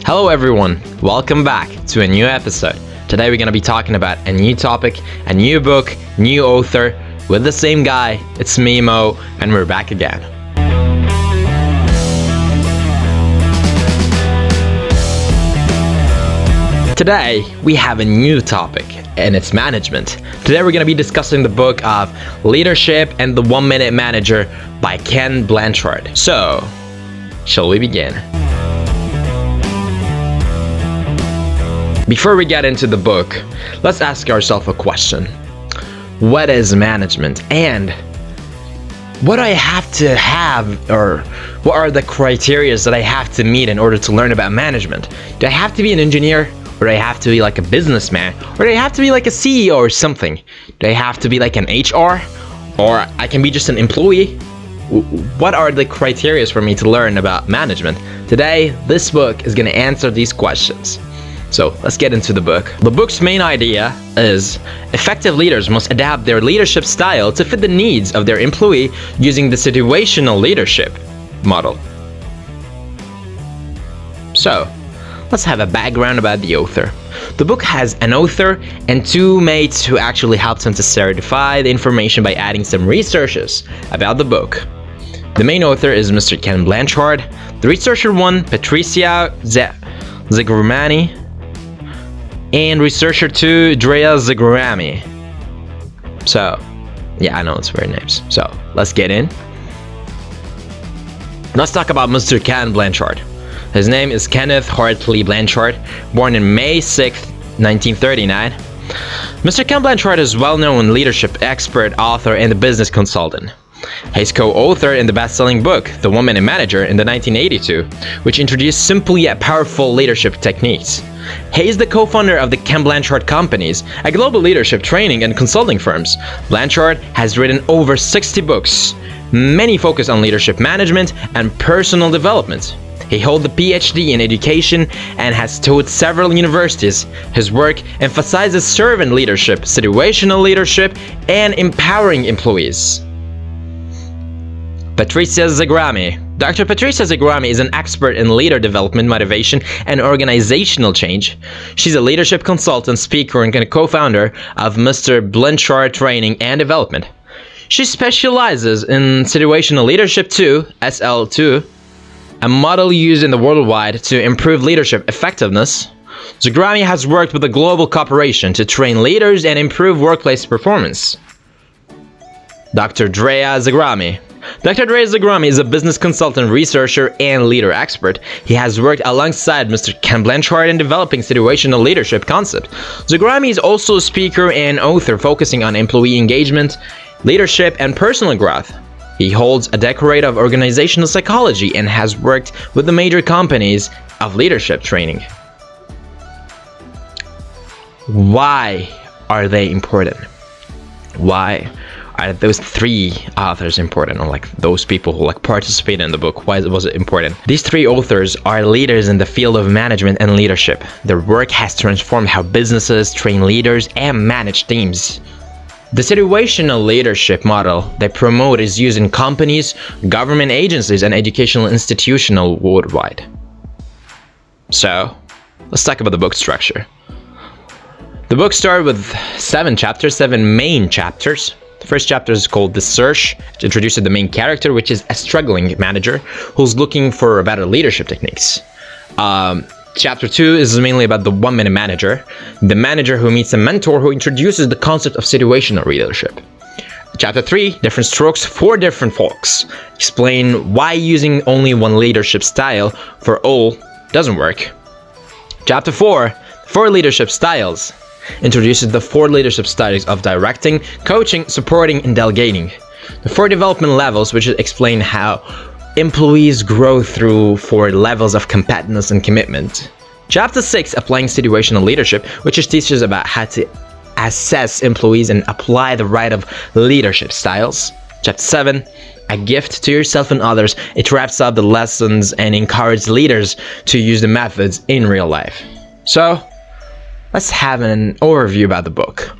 Hello everyone, welcome back to a new episode. Today we're going to be talking about a new topic, a new book, new author, with the same guy. It's me, Mo, and we're back again. Today we have a new topic, and it's management. Today we're going to be discussing the book of Leadership and the 1 Minute Manager by Ken Blanchard. So, shall we begin? Before we get into the book, let's ask ourselves a question. What is management? And what do I have to have, or what are the criteria that I have to meet in order to learn about management? Do I have to be an engineer? Or do I have to be like a businessman? Or do I have to be like a CEO or something? Do I have to be like an HR? Or I can be just an employee? What are the criteria for me to learn about management? Today, this book is going to answer these questions. So let's get into the book. The book's main idea is effective leaders must adapt their leadership style to fit the needs of their employee using the situational leadership model. So, let's have a background about the author. The book has an author and two mates who actually helped him to certify the information by adding some researches about the book. The main author is Mr. Ken Blanchard. The researcher one, Patricia Zagrami, and researcher 2, Drea Zagrami. So, yeah, I know it's weird names. So, let's get in. Let's talk about Mr. Ken Blanchard. His name is Kenneth Hartley Blanchard, born in May 6, 1939. Mr. Ken Blanchard is a well-known leadership expert, author, and a business consultant. He's co-author in the best-selling book, The 1 Minute Manager, in 1982, which introduced simple yet powerful leadership techniques. He is the co-founder of the Ken Blanchard Companies, a global leadership training and consulting firms. Blanchard has written over 60 books. Many focus on leadership management and personal development. He holds a PhD in education and has taught several universities. His work emphasizes servant leadership, situational leadership, and empowering employees. Patricia Zagrami. Dr. Patricia Zagrami is an expert in leader development, motivation, and organizational change. She's a leadership consultant, speaker, and co-founder of Mr. Blanchard Training and Development. She specializes in situational leadership 2, SL2, a model used in the worldwide to improve leadership effectiveness. Zagrami has worked with a global corporation to train leaders and improve workplace performance. Dr. Drea Zagrami. Dr. Drea Zagrami is a business consultant, researcher, and leader expert. He has worked alongside Mr. Ken Blanchard in developing situational leadership concept. Zagrami is also a speaker and author focusing on employee engagement, leadership, and personal growth. He holds a doctorate of organizational psychology and has worked with the major companies of leadership training. Why are they important? Why are those three authors important, or like those people who participate in the book? Why was it important? These three authors are leaders in the field of management and leadership. Their work has transformed how businesses train leaders and manage teams. The situational leadership model they promote is used in companies, government agencies, and educational institutions worldwide. So, let's talk about the book structure. The book started with 7 chapters, 7 main chapters. The first chapter is called The Search. It introduces the main character, which is a struggling manager who's looking for better leadership techniques. Chapter 2 is mainly about the 1 Minute Manager, the manager who meets a mentor who introduces the concept of situational leadership. Chapter 3, Different Strokes for Different Folks, explain why using only one leadership style for all doesn't work. Chapter 4, 4 Leadership Styles, introduces the 4 leadership styles of directing, coaching, supporting, and delegating. The 4 development levels, which explain how employees grow through 4 levels of competence and commitment. Chapter 6, Applying Situational Leadership, which teaches about how to assess employees and apply the right of leadership styles. Chapter 7, A Gift to Yourself and Others. It wraps up the lessons and encourages leaders to use the methods in real life. So, let's have an overview about the book.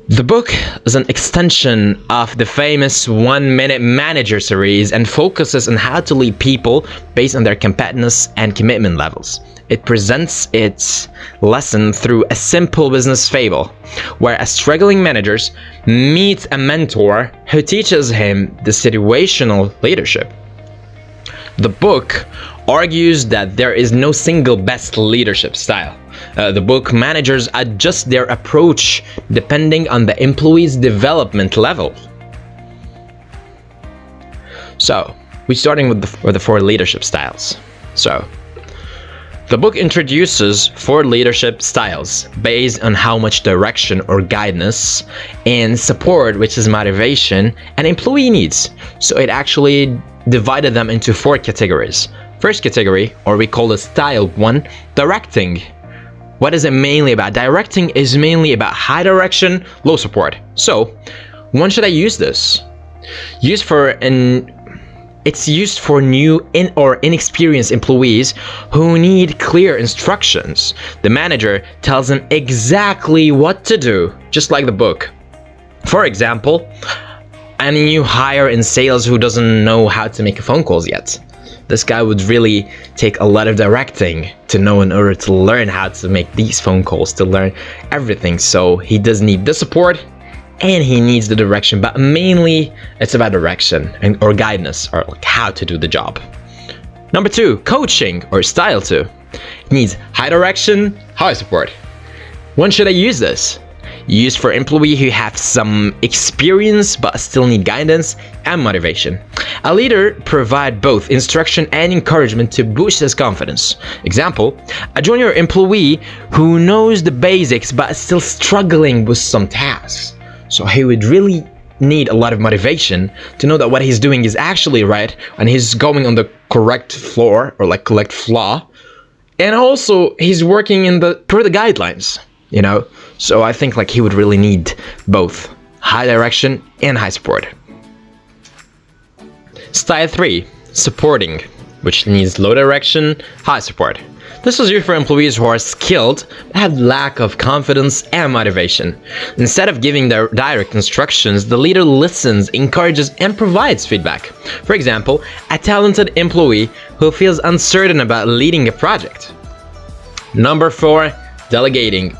The book is an extension of the famous 1 Minute Manager series and focuses on how to lead people based on their competitiveness and commitment levels. It presents its lesson through a simple business fable, where a struggling manager meets a mentor who teaches him the situational leadership. The book argues that there is no single best leadership style. The book managers adjust their approach depending on the employee's development level. So, we're starting with the 4 leadership styles. So, the book introduces 4 leadership styles based on how much direction or guidance and support, which is motivation, an employee needs. So it actually divided them into 4 categories. First category, or we call it style 1, directing. What is it mainly about? Directing is mainly about high direction, low support. So, when should I use this? It's used for new or inexperienced employees who need clear instructions. The manager tells them exactly what to do, just like the book. For example, a new hire in sales who doesn't know how to make phone calls yet. This guy would really take a lot of directing to know in order to learn how to make these phone calls, to learn everything. So he does need the support and he needs the direction, but mainly it's about direction or guidance, or like how to do the job. Number 2, coaching or style 2. It needs high direction, high support. When should I use this? Used for employees who have some experience but still need guidance and motivation. A leader provides both instruction and encouragement to boost his confidence. Example, a junior employee who knows the basics but is still struggling with some tasks. So he would really need a lot of motivation to know that what he's doing is actually right and he's going on the correct floor or like correct flaw. And also he's working per the guidelines, you know? So I think like he would really need both high direction and high support. Style 3, supporting, which needs low direction, high support. This is used for employees who are skilled but have lack of confidence and motivation. Instead of giving their direct instructions, the leader listens, encourages, and provides feedback. For example, a talented employee who feels uncertain about leading a project. Number 4, delegating,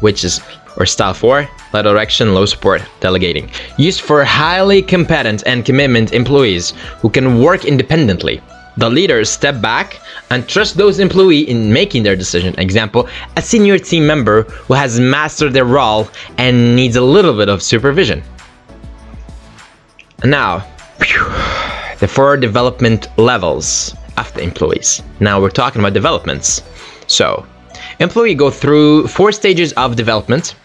or style 4, low direction, low support, delegating. Used for highly competent and commitment employees who can work independently. The leaders step back and trust those employees in making their decision. Example, a senior team member who has mastered their role and needs a little bit of supervision. And now, the 4 development levels of the employees. Now we're talking about developments. So, employees go through 4 stages of development,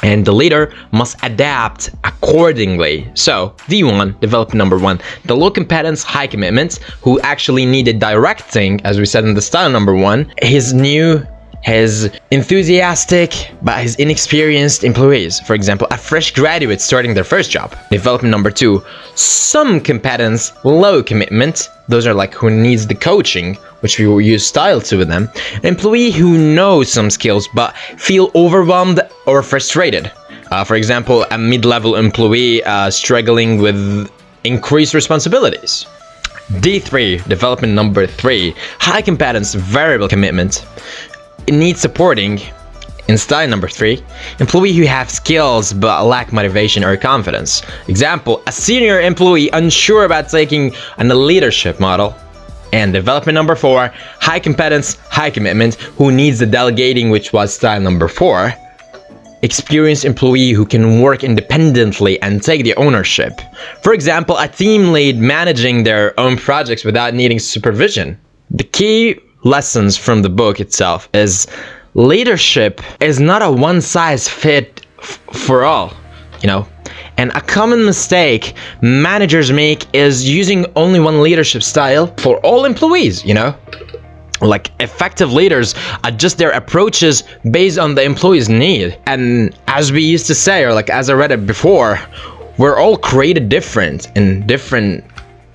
and the leader must adapt accordingly. So, D1, development number 1, the low competence, high commitment, who actually needed directing, as we said in the style number 1, his enthusiastic but his inexperienced employees. For example, a fresh graduate starting their first job. Development number 2, some competence, low commitment. Those are like who needs the coaching, which we will use style 2 with them. An employee who knows some skills but feel overwhelmed or frustrated. For example, a mid-level employee struggling with increased responsibilities. D3, development number 3, high competence, variable commitment. It needs supporting. In style number 3, employee who have skills but lack motivation or confidence. Example, a senior employee unsure about taking on the leadership model. And development number 4, high competence, high commitment, who needs the delegating, which was style number 4. Experienced employee who can work independently and take the ownership. For example, a team lead managing their own projects without needing supervision. The key lessons from the book itself is leadership is not a one-size-fit for all, you know. And a common mistake managers make is using only one leadership style for all employees, you know. Like, effective leaders adjust their approaches based on the employee's need. And as we used to say, or like as I read it before, we're all created different in different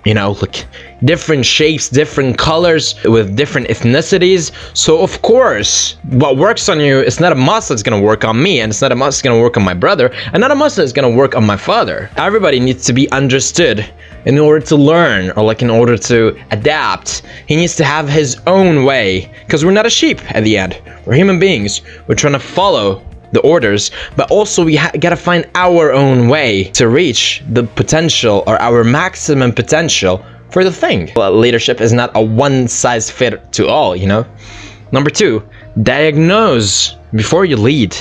you know, like different shapes, different colors, with different ethnicities. So of course, what works on you is not a must that's gonna work on me, and it's not a must that's gonna work on my brother, and not a must that's gonna work on my father. Everybody needs to be understood in order to learn, or like in order to adapt. He needs to have his own way, because we're not a sheep at the end. We're human beings. We're trying to follow the orders, but also we gotta find our own way to reach the potential, or our maximum potential for the thing. Well, leadership is not a one-size-fits-all, you know? Number 2, diagnose before you lead.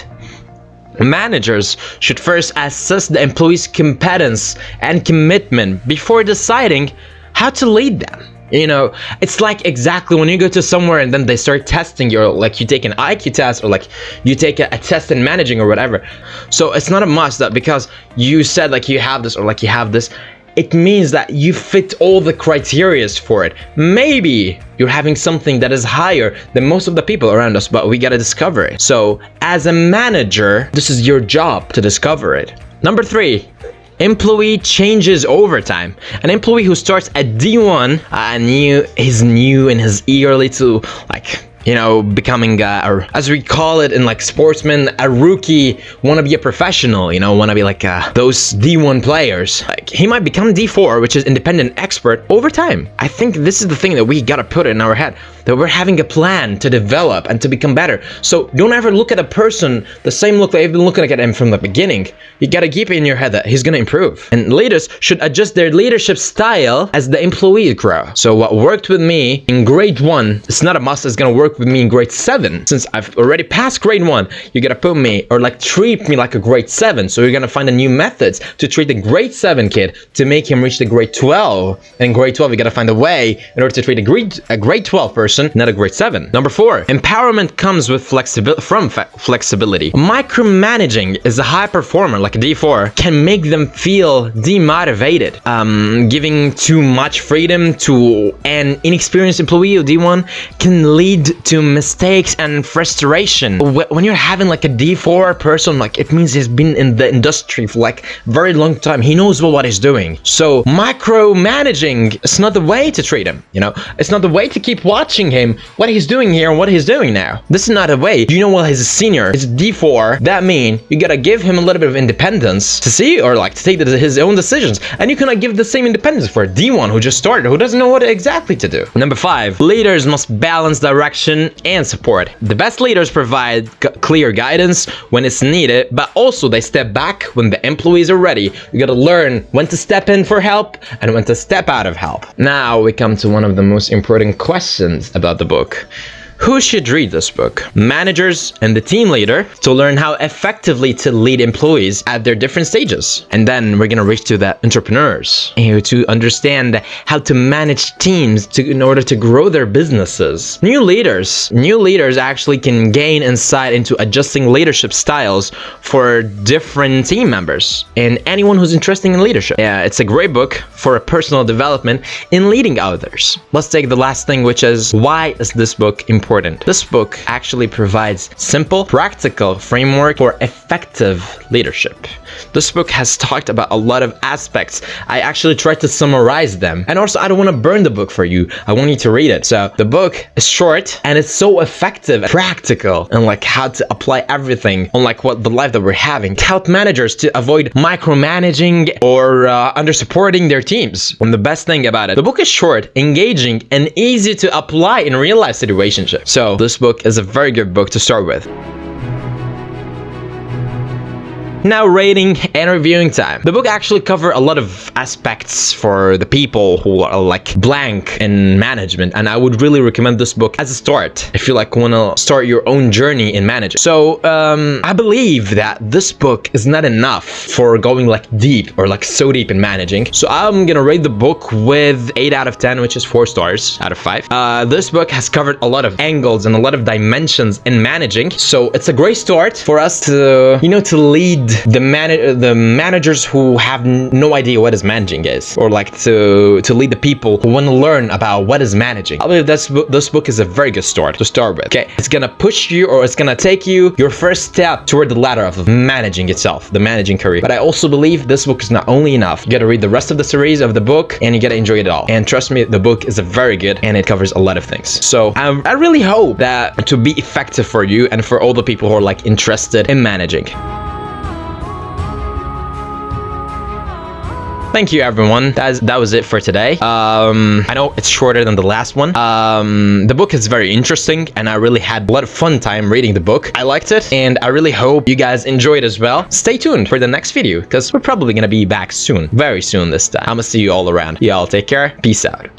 Managers should first assess the employee's competence and commitment before deciding how to lead them. You know, it's like exactly when you go to somewhere and then they start testing you, like you take an IQ test, or like you take a test in managing or whatever. So it's not a must that because you said like you have this or like you have this, it means that you fit all the criterias for it. Maybe you're having something that is higher than most of the people around us, but we gotta discover it. So as a manager, this is your job to discover it. Number 3, employee changes over time. An employee who starts at D1 is new and is eagerly to like, you know, becoming or as we call it in like sportsmen, a rookie, wanna be a professional, you know, wanna be like those D1 players. Like he might become D4, which is independent expert, over time. I think this is the thing that we gotta put in our head, that we're having a plan to develop and to become better. So don't ever look at a person the same look that you've been looking at him from the beginning. You gotta keep it in your head that he's gonna improve. And leaders should adjust their leadership style as the employees grow. So what worked with me in grade 1, it's not a must, it's gonna work with me in grade 7. Since I've already passed grade 1, you gotta put me, or like treat me like a grade 7. So you're gonna find a new methods to treat the grade 7 kid to make him reach the grade 12. And in grade 12, you gotta find a way in order to treat a grade 12 person, not a grade 7. Number 4, empowerment comes with flexibility. Micromanaging is a high performer like a D4 can make them feel demotivated. Giving too much freedom to an inexperienced employee or D1 can lead to mistakes and frustration. When you're having like a D4 person, like it means he's been in the industry for like very long time. He knows what he's doing. So micromanaging is not the way to treat him, you know? It's not the way to keep watching him, what he's doing here and what he's doing now. This is not a way. You know, well, he's a senior, he's a D4. That means you gotta give him a little bit of independence to see, or like to take his own decisions. And you cannot give the same independence for a D1 who just started, who doesn't know what exactly to do. Number 5, leaders must balance direction and support. The best leaders provide clear guidance when it's needed, but also they step back when the employees are ready. You gotta learn when to step in for help and when to step out of help. Now we come to one of the most important questions about the book. Who should read this book? Managers and the team leader, to learn how effectively to lead employees at their different stages. And then we're gonna reach to the entrepreneurs to understand how to manage teams in order to grow their businesses. New leaders actually can gain insight into adjusting leadership styles for different team members and anyone who's interested in leadership. Yeah, it's a great book for a personal development in leading others. Let's take the last thing, which is, why is this book important? This book actually provides simple, practical framework for effective leadership. This book has talked about a lot of aspects. I actually tried to summarize them. And also, I don't want to burn the book for you. I want you to read it. So the book is short and it's so effective, practical, and like how to apply everything on like what the life that we're having to help managers to avoid micromanaging or under supporting their teams. And the best thing about it, the book is short, engaging, and easy to apply in real life situations. So this book is a very good book to start with. Now, rating and reviewing time. The book actually covers a lot of aspects for the people who are like blank in management, and I would really recommend this book as a start if you like want to start your own journey in managing. So I believe that this book is not enough for going like deep or like so deep in managing. So I'm gonna rate the book with 8 out of 10, which is 4 stars out of 5. This book has covered a lot of angles and a lot of dimensions in managing, so it's a great start for us to, you know, to lead the managers who have no idea what is managing is, or like to lead the people who want to learn about what is managing. I believe this book is a very good start to start with. Okay, it's gonna push you, or it's gonna take you your first step toward the ladder of managing itself, the managing career. But I also believe this book is not only enough. You gotta read the rest of the series of the book, and you gotta enjoy it all. And trust me, the book is very good, and it covers a lot of things. So I really hope that to be effective for you and for all the people who are like interested in managing. Thank you, everyone. That was it for today. I know it's shorter than the last one. The book is very interesting, and I really had a lot of fun time reading the book. I liked it, and I really hope you guys enjoyed as well. Stay tuned for the next video, because we're probably gonna be back soon, very soon this time. I'm gonna see you all around. Y'all take care. Peace out.